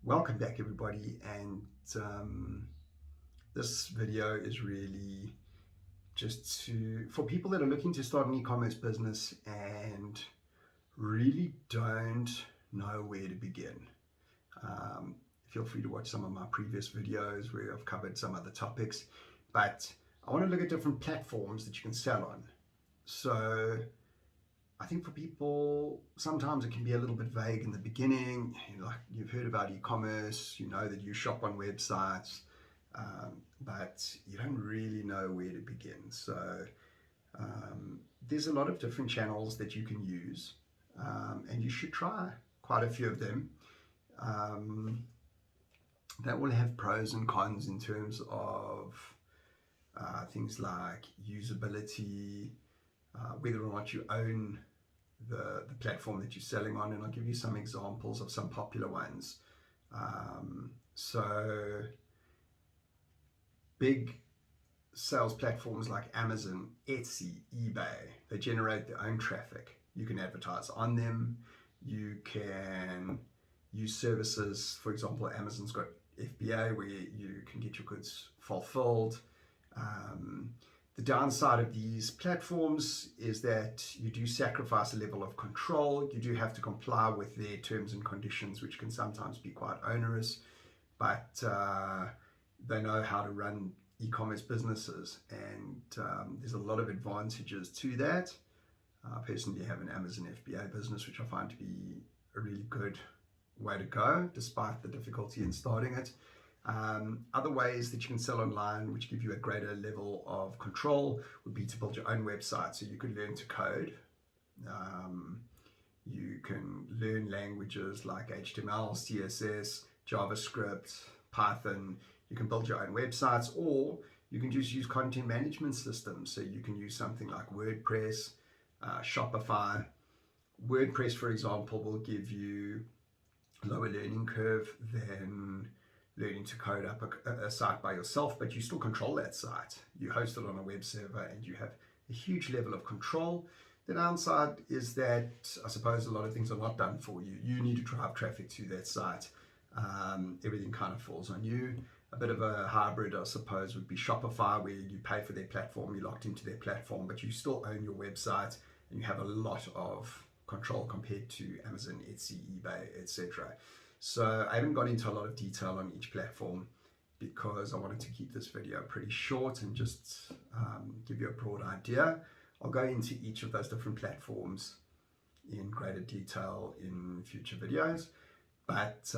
Welcome back, everybody, and this video is really just for people that are looking to start an e-commerce business and really don't know where to begin. Feel free to watch some of my previous videos where I've covered some other topics, but I want to look at different platforms that you can sell on. So I think for people, sometimes it can be a little bit vague in the beginning. Like, you've heard about e-commerce, you know that you shop on websites, but you don't really know where to begin. So there's a lot of different channels that you can use, and you should try quite a few of them. That will have pros and cons in terms of things like usability, whether or not you own the platform that you're selling on, and I'll give you some examples of some popular ones. So big sales platforms like Amazon, Etsy, eBay, they generate their own traffic. You can advertise on them. You can use services. For example, Amazon's got FBA where you can get your goods fulfilled. The downside of these platforms is that you do sacrifice a level of control. You do have to comply with their terms and conditions, which can sometimes be quite onerous, but they know how to run e-commerce businesses, and there's a lot of advantages to that. I personally have an Amazon FBA business, which I find to be a really good way to go, despite the difficulty in starting it. Other ways that you can sell online, which give you a greater level of control, would be to build your own website. So you could learn to code. You can learn languages like HTML, CSS, JavaScript, Python. You can build your own websites, or you can just use content management systems. So you can use something like WordPress, Shopify. WordPress, for example, will give you a lower learning curve than learning to code up a site by yourself, but you still control that site. You host it on a web server and you have a huge level of control. The downside is that I suppose a lot of things are not done for you. You need to drive traffic to that site. Everything kind of falls on you. A bit of a hybrid, I suppose, would be Shopify, where you pay for their platform, you're locked into their platform, but you still own your website and you have a lot of control compared to Amazon, Etsy, eBay, etc. So I haven't gone into a lot of detail on each platform because I wanted to keep this video pretty short and just give you a broad idea. I'll go into each of those different platforms in greater detail in future videos, but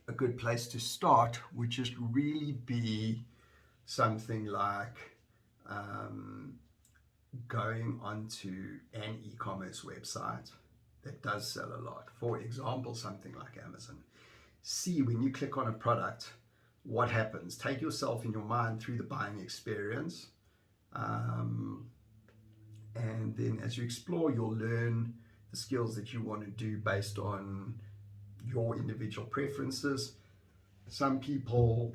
a good place to start would just really be something like going onto an e-commerce website that does sell a lot. For example, something like Amazon. See, when you click on a product, what happens. Take yourself in your mind through the buying experience. And then as you explore, you'll learn the skills that you want to do based on your individual preferences. Some people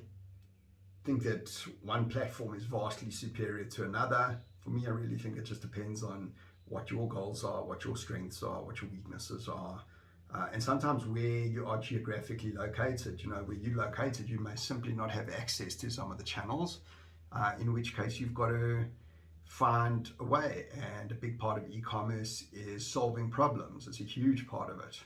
think that one platform is vastly superior to another. For me, I really think it just depends on what your goals are, what your strengths are, what your weaknesses are, and sometimes where you are geographically located. You know, where you're located, you may simply not have access to some of the channels, in which case you've got to find a way. And a big part of e-commerce is solving problems. It's a huge part of it.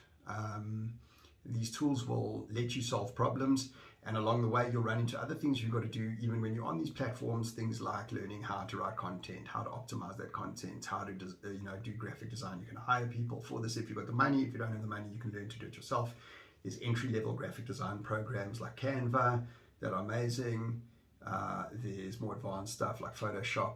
These tools will let you solve problems, and along the way you'll run into other things you've got to do even when you're on these platforms, things like learning how to write content, how to optimize that content, how to do graphic design. You can hire people for this if you've got the money. If you don't have the money, you can learn to do it yourself. There's entry-level graphic design programs like Canva that are amazing. There's more advanced stuff like Photoshop.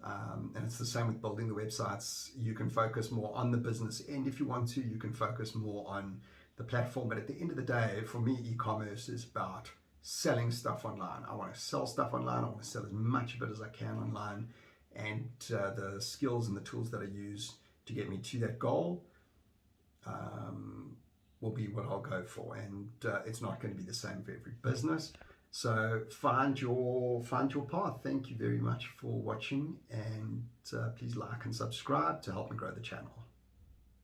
And it's the same with building the websites. You can focus more on the business end if you want to. You can focus more on the platform, but at the end of the day, for me, e-commerce is about selling stuff online. I want to sell stuff online. I want to sell as much of it as I can online, and the skills and the tools that I use to get me to that goal will be what I'll go for. And it's not going to be the same for every business. So find your path. Thank you very much for watching, and please like and subscribe to help me grow the channel.